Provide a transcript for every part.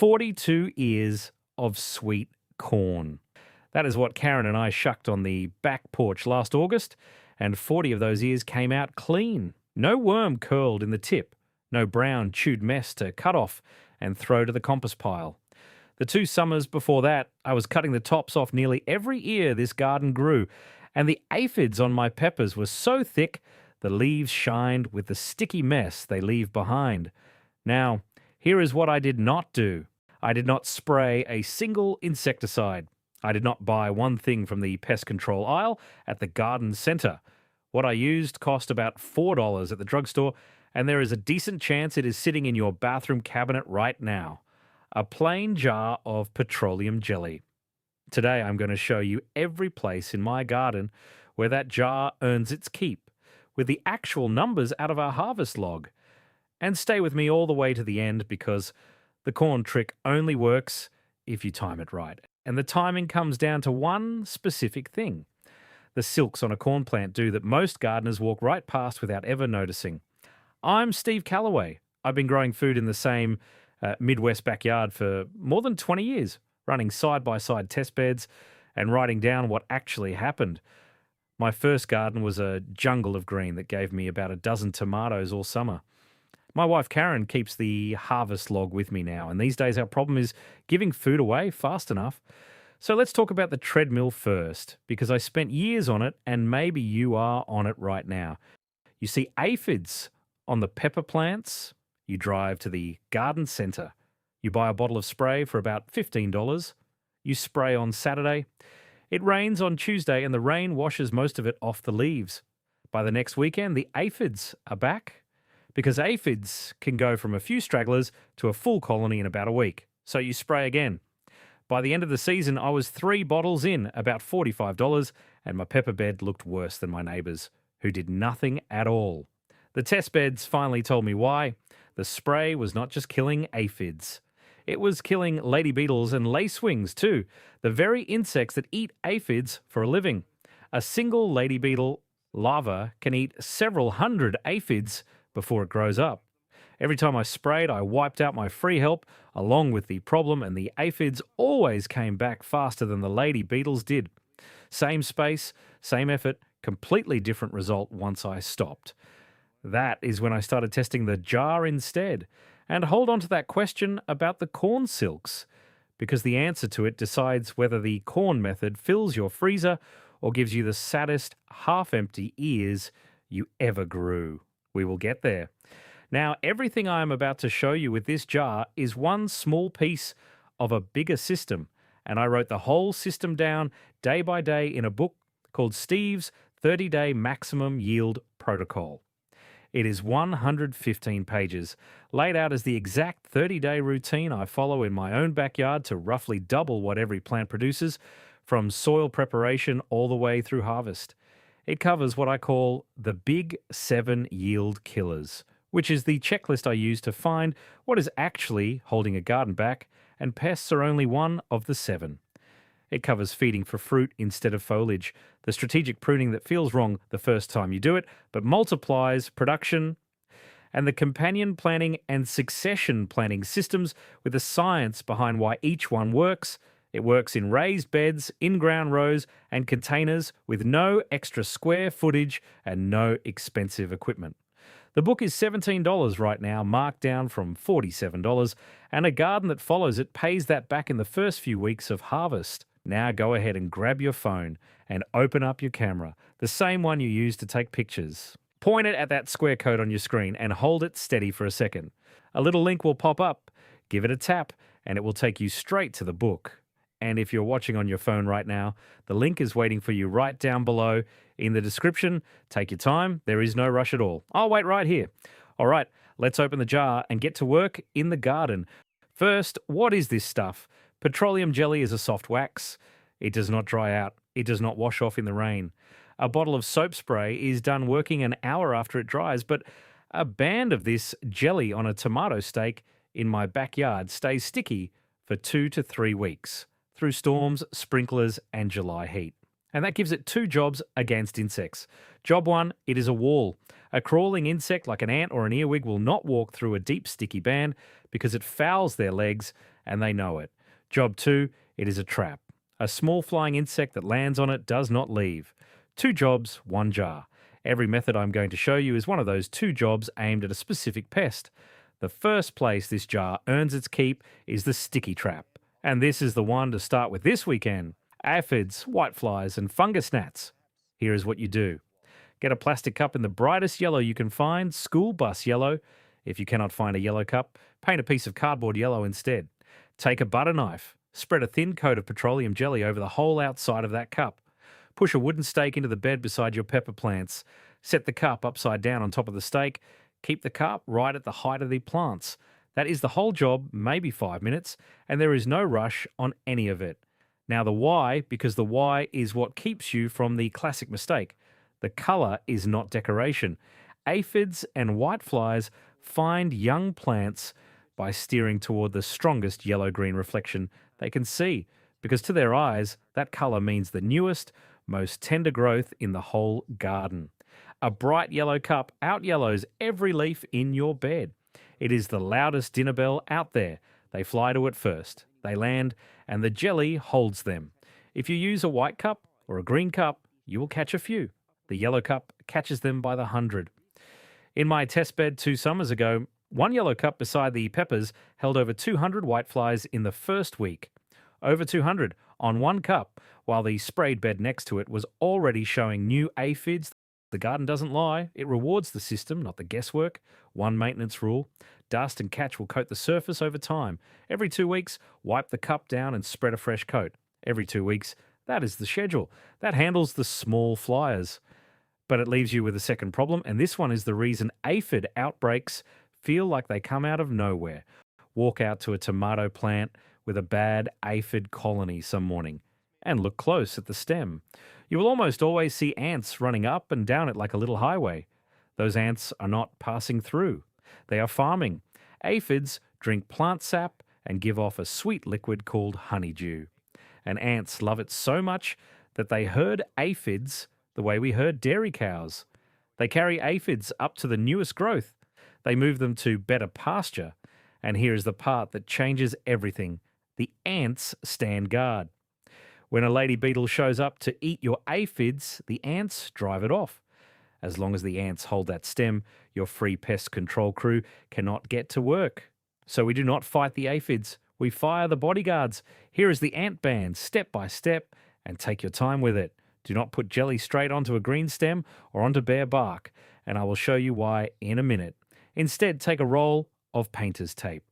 42 ears of sweet corn. That is what Karen and I shucked on the back porch last August, and 40 of those ears came out clean. No worm curled in the tip, no brown chewed mess to cut off and throw to the compost pile. The 2 summers before that, I was cutting the tops off nearly every ear this garden grew, and the aphids on my peppers were so thick the leaves shined with the sticky mess they leave behind. Now, here is what I did not do. I did not spray a single insecticide. I did not buy one thing from the pest control aisle at the garden centre. What I used cost about $4 at the drugstore, and there is a decent chance it is sitting in your bathroom cabinet right now. A plain jar of petroleum jelly. Today I'm going to show you every place in my garden where that jar earns its keep, with the actual numbers out of our harvest log. And stay with me all the way to the end, because the corn trick only works if you time it right. And the timing comes down to one specific thing. The silks on a corn plant do that most gardeners walk right past without ever noticing. I'm Steve Calloway. I've been growing food in the same Midwest backyard for more than 20 years, running side-by-side test beds and writing down what actually happened. My first garden was a jungle of green that gave me about a dozen tomatoes all summer. My wife Karen keeps the harvest log with me now, and these days our problem is giving food away fast enough. So let's talk about the treadmill first, because I spent years on it, and maybe you are on it right now. You see aphids on the pepper plants. You drive to the garden centre. You buy a bottle of spray for about $15. You spray on Saturday. It rains on Tuesday, and the rain washes most of it off the leaves. By the next weekend, the aphids are back, because aphids can go from a few stragglers to a full colony in about a week. So you spray again. By the end of the season, I was 3 bottles in, about $45, and my pepper bed looked worse than my neighbours, who did nothing at all. The test beds finally told me why. The spray was not just killing aphids. It was killing lady beetles and lacewings too, the very insects that eat aphids for a living. A single lady beetle larva can eat several hundred aphids before it grows up. Every time I sprayed, I wiped out my free help along with the problem, and the aphids always came back faster than the lady beetles did. Same space, same effort, completely different result once I stopped. That is when I started testing the jar instead. And hold on to that question about the corn silks, because the answer to it decides whether the corn method fills your freezer or gives you the saddest half-empty ears you ever grew. We will get there. Now, everything I am about to show you with this jar is one small piece of a bigger system, and I wrote the whole system down day by day in a book called Steve's 30-Day Maximum Yield Protocol. It is 115 pages, laid out as the exact 30-day routine I follow in my own backyard to roughly double what every plant produces, from soil preparation all the way through harvest. It covers what I call the Big 7 Yield Killers, which is the checklist I use to find what is actually holding a garden back, and pests are only one of the 7. It covers feeding for fruit instead of foliage, the strategic pruning that feels wrong the first time you do it, but multiplies production, and the companion planting and succession planting systems with the science behind why each one works. It works in raised beds, in-ground rows, and containers with no extra square footage and no expensive equipment. The book is $17 right now, marked down from $47, and a garden that follows it pays that back in the first few weeks of harvest. Now go ahead and grab your phone and open up your camera, the same one you use to take pictures. Point it at that square code on your screen and hold it steady for a second. A little link will pop up. Give it a tap and it will take you straight to the book. And if you're watching on your phone right now, the link is waiting for you right down below in the description. Take your time. There is no rush at all. I'll wait right here. All right, let's open the jar and get to work in the garden. First, what is this stuff? Petroleum jelly is a soft wax. It does not dry out. It does not wash off in the rain. A bottle of soap spray is done working an hour after it dries, but a band of this jelly on a tomato stake in my backyard stays sticky for 2 to 3 weeks through storms, sprinklers, and July heat. And that gives it 2 jobs against insects. Job 1, it is a wall. A crawling insect like an ant or an earwig will not walk through a deep sticky band because it fouls their legs and they know it. Job 2, it is a trap. A small flying insect that lands on it does not leave. 2 jobs, 1 jar. Every method I'm going to show you is one of those 2 jobs aimed at a specific pest. The first place this jar earns its keep is the sticky trap. And this is the one to start with this weekend. Aphids, whiteflies, and fungus gnats. Here is what you do. Get a plastic cup in the brightest yellow you can find, school bus yellow. If you cannot find a yellow cup, paint a piece of cardboard yellow instead. Take a butter knife. Spread a thin coat of petroleum jelly over the whole outside of that cup. Push a wooden stake into the bed beside your pepper plants. Set the cup upside down on top of the stake. Keep the cup right at the height of the plants. That is the whole job, maybe 5 minutes, and there is no rush on any of it. Now the why, because the why is what keeps you from the classic mistake. The colour is not decoration. Aphids and whiteflies find young plants by steering toward the strongest yellow-green reflection they can see, because to their eyes, that colour means the newest, most tender growth in the whole garden. A bright yellow cup out-yellows every leaf in your bed. It is the loudest dinner bell out there. They fly to it first. They land, and the jelly holds them. If you use a white cup or a green cup, you will catch a few. The yellow cup catches them by the 100. In my test bed 2 summers ago, 1 yellow cup beside the peppers held over 200 whiteflies in the first week. Over 200 on 1 cup, while the sprayed bed next to it was already showing new aphids. The garden doesn't lie. It rewards the system, not the guesswork. 1 maintenance rule. Dust and catch will coat the surface over time. Every 2 weeks, wipe the cup down and spread a fresh coat. Every 2 weeks, that is the schedule. That handles the small flyers. But it leaves you with a second problem, and this one is the reason aphid outbreaks feel like they come out of nowhere. Walk out to a tomato plant with a bad aphid colony some morning and look close at the stem. You will almost always see ants running up and down it like a little highway. Those ants are not passing through. They are farming. Aphids drink plant sap and give off a sweet liquid called honeydew. And ants love it so much that they herd aphids the way we herd dairy cows. They carry aphids up to the newest growth. They move them to better pasture. And here is the part that changes everything. The ants stand guard. When a lady beetle shows up to eat your aphids, the ants drive it off. As long as the ants hold that stem, your free pest control crew cannot get to work. So we do not fight the aphids. We fire the bodyguards. Here is the ant ban, step by step, and take your time with it. Do not put jelly straight onto a green stem or onto bare bark, and I will show you why in a minute. Instead, take a roll of painter's tape.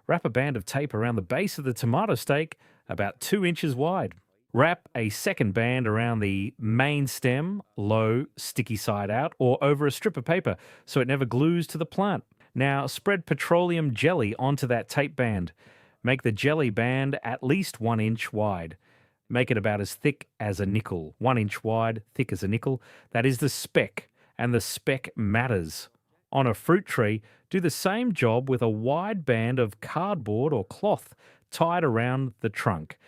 Wrap a band of tape around the base of the tomato stake about 2 inches wide. Wrap a second band around the main stem, low, sticky side out, or over a strip of paper so it never glues to the plant. Now spread petroleum jelly onto that tape band. Make the jelly band at least 1 inch wide. Make it about as thick as a nickel. 1 inch wide, thick as a nickel. That is the speck, and the speck matters. On a fruit tree, do the same job with a wide band of cardboard or cloth tied around the trunk,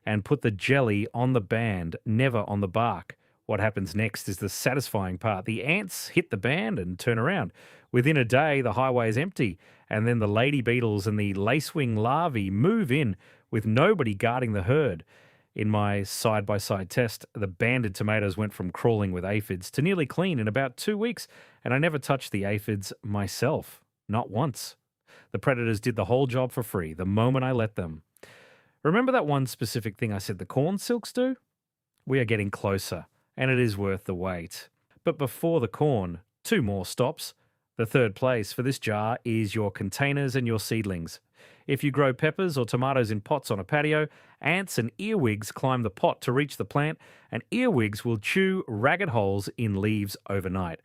and put the jelly on the band, never on the bark. What happens next is the satisfying part. The ants hit the band and turn around. Within a day, the highway is empty, and then the lady beetles and the lacewing larvae move in with nobody guarding the herd. In my side-by-side test, the banded tomatoes went from crawling with aphids to nearly clean in about 2 weeks, and I never touched the aphids myself. Not once. The predators did the whole job for free the moment I let them. Remember that one specific thing I said the corn silks do? We are getting closer, and it is worth the wait. But before the corn, 2 more stops. The third place for this jar is your containers and your seedlings. If you grow peppers or tomatoes in pots on a patio, ants and earwigs climb the pot to reach the plant, and earwigs will chew ragged holes in leaves overnight.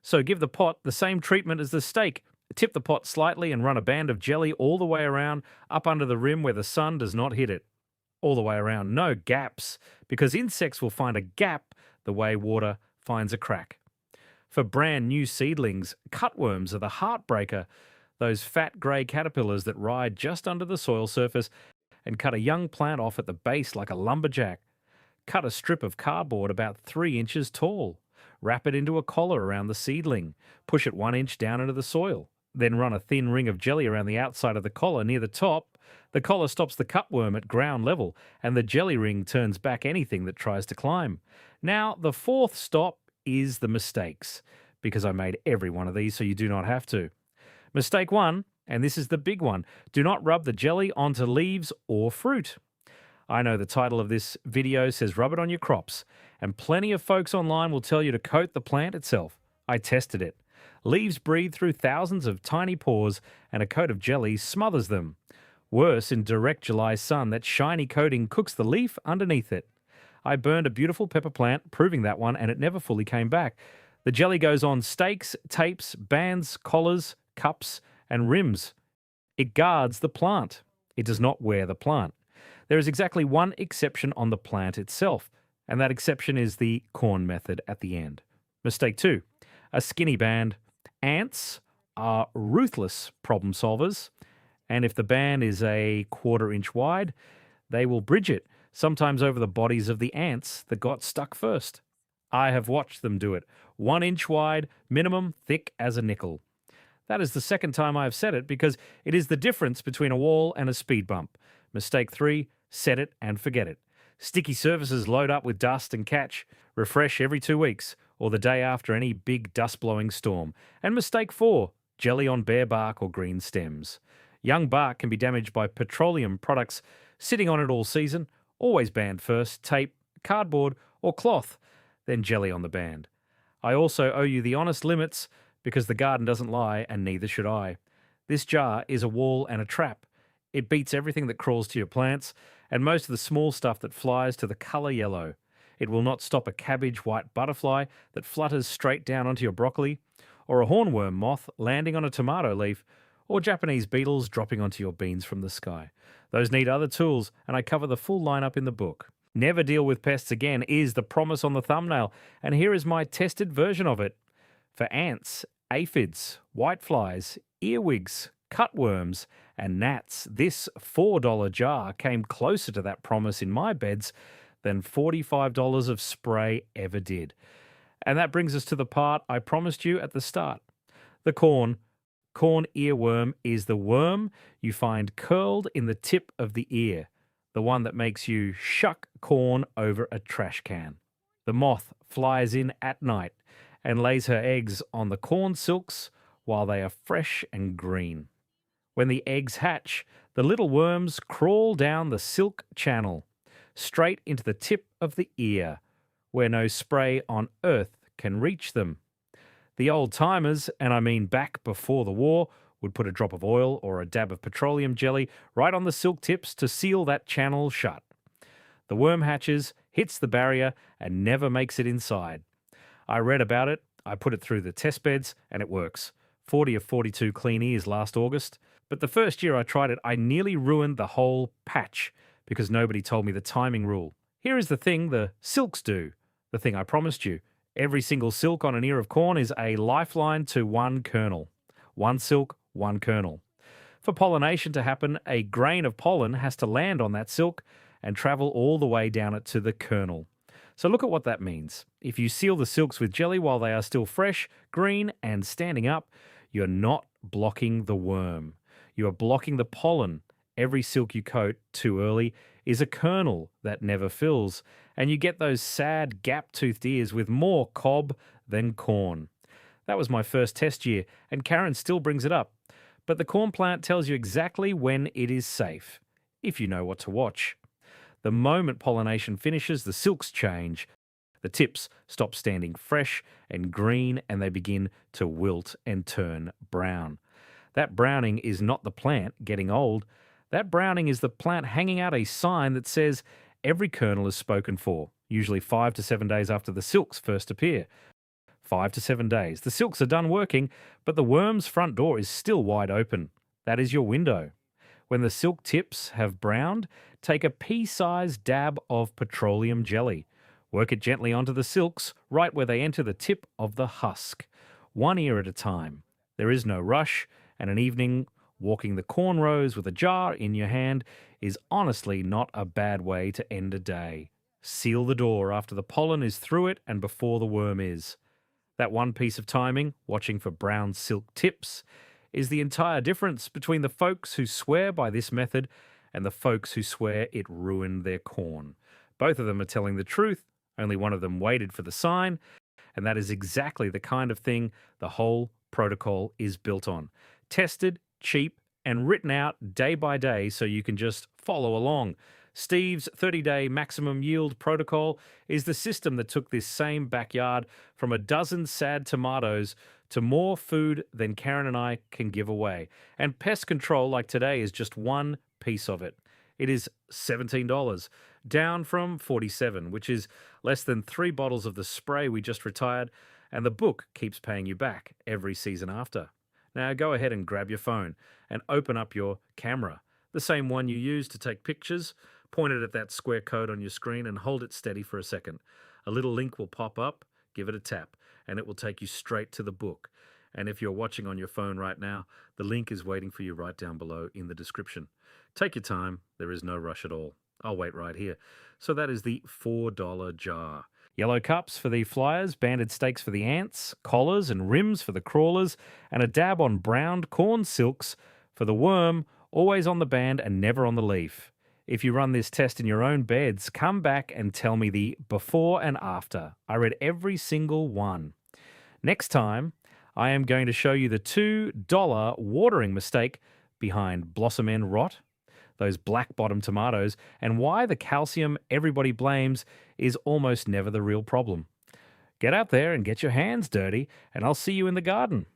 So give the pot the same treatment as the stake. Tip the pot slightly and run a band of jelly all the way around, up under the rim where the sun does not hit it. All the way around, no gaps, because insects will find a gap the way water finds a crack. For brand new seedlings, cutworms are the heartbreaker, those fat grey caterpillars that ride just under the soil surface and cut a young plant off at the base like a lumberjack. Cut a strip of cardboard about 3 inches tall. Wrap it into a collar around the seedling. Push it 1 inch down into the soil. Then run a thin ring of jelly around the outside of the collar near the top. The collar stops the cutworm at ground level, and the jelly ring turns back anything that tries to climb. Now, the fourth stop is the mistakes, because I made every one of these so you do not have to. Mistake 1, and this is the big one, do not rub the jelly onto leaves or fruit. I know the title of this video says rub it on your crops, and plenty of folks online will tell you to coat the plant itself. I tested it. Leaves breathe through thousands of tiny pores, and a coat of jelly smothers them. Worse, in direct July sun, that shiny coating cooks the leaf underneath it. I burned a beautiful pepper plant, proving that one, and it never fully came back. The jelly goes on stakes, tapes, bands, collars, cups, and rims. It guards the plant. It does not wear the plant. There is exactly one exception on the plant itself, and that exception is the corn method at the end. Mistake 2, a skinny band. Ants are ruthless problem solvers, and if the band is a 1/4 inch wide, they will bridge it, sometimes over the bodies of the ants that got stuck first. I have watched them do it. 1 inch wide, minimum, thick as a nickel. That is the second time I have said it because it is the difference between a wall and a speed bump. Mistake 3, set it and forget it. Sticky surfaces load up with dust and catch. Refresh every 2 weeks or the day after any big dust-blowing storm. And mistake 4, jelly on bare bark or green stems. Young bark can be damaged by petroleum products sitting on it all season. Always band first, tape, cardboard or cloth, then jelly on the band. I also owe you the honest limits because the garden doesn't lie and neither should I. This jar is a wall and a trap. It beats everything that crawls to your plants and most of the small stuff that flies to the colour yellow. It will not stop a cabbage white butterfly that flutters straight down onto your broccoli, or a hornworm moth landing on a tomato leaf, or Japanese beetles dropping onto your beans from the sky. Those need other tools, and I cover the full lineup in the book. Never deal with pests again is the promise on the thumbnail, and here is my tested version of it. For ants, aphids, whiteflies, earwigs, cutworms, and gnats, this $4 jar came closer to that promise in my beds than $45 of spray ever did. And that brings us to the part I promised you at the start. The corn. Corn earworm is the worm you find curled in the tip of the ear, the one that makes you shuck corn over a trash can. The moth flies in at night and lays her eggs on the corn silks while they are fresh and green. When the eggs hatch, the little worms crawl down the silk channel, straight into the tip of the ear, where no spray on earth can reach them. The old-timers, and I mean back before the war, would put a drop of oil or a dab of petroleum jelly right on the silk tips to seal that channel shut. The worm hatches, hits the barrier, and never makes it inside. I read about it, I put it through the test beds, and it works. 40 of 42 clean ears last August. But the first year I tried it, I nearly ruined the whole patch because nobody told me the timing rule. Here is the thing the silks do, the thing I promised you. Every single silk on an ear of corn is a lifeline to one kernel. One silk, one kernel. For pollination to happen, a grain of pollen has to land on that silk and travel all the way down it to the kernel. So look at what that means. If you seal the silks with jelly while they are still fresh, green, and standing up, you're not blocking the worm. You are blocking the pollen. Every silk you coat too early is a kernel that never fills, and you get those sad gap-toothed ears with more cob than corn. That was my first test year, and Karen still brings it up. But the corn plant tells you exactly when it is safe, if you know what to watch. The moment pollination finishes, the silks change. The tips stop standing fresh and green, and they begin to wilt and turn brown. That browning is not the plant getting old. That browning is the plant hanging out a sign that says every kernel is spoken for, usually 5 to 7 days after the silks first appear. 5 to 7 days. The silks are done working, but the worm's front door is still wide open. That is your window. When the silk tips have browned, take a pea-sized dab of petroleum jelly. Work it gently onto the silks, right where they enter the tip of the husk. One ear at a time. There is no rush, and an evening walking the corn rows with a jar in your hand is honestly not a bad way to end a day. Seal the door after the pollen is through it and before the worm is. That one piece of timing, watching for brown silk tips, is the entire difference between the folks who swear by this method and the folks who swear it ruined their corn. Both of them are telling the truth, only one of them waited for the sign, and that is exactly the kind of thing the whole protocol is built on. Tested, cheap, and written out day by day so you can just follow along. Steve's 30-day maximum yield protocol is the system that took this same backyard from a dozen sad tomatoes to more food than Karen and I can give away. And pest control like today is just one piece of it. It is $17, down from $47, which is less than 3 bottles of the spray we just retired, and the book keeps paying you back every season after. Now go ahead and grab your phone and open up your camera, the same one you use to take pictures. Point it at that square code on your screen and hold it steady for a second. A little link will pop up, give it a tap, and it will take you straight to the book. And if you're watching on your phone right now, the link is waiting for you right down below in the description. Take your time, there is no rush at all. I'll wait right here. So that is the $4 jar. Yellow cups for the flyers, banded stakes for the ants, collars and rims for the crawlers, and a dab on browned corn silks for the worm, always on the band and never on the leaf. If you run this test in your own beds, come back and tell me the before and after. I read every single one. Next time, I am going to show you the $2 watering mistake behind blossom end rot, those black bottom tomatoes, and why the calcium everybody blames is almost never the real problem. Get out there and get your hands dirty, and I'll see you in the garden.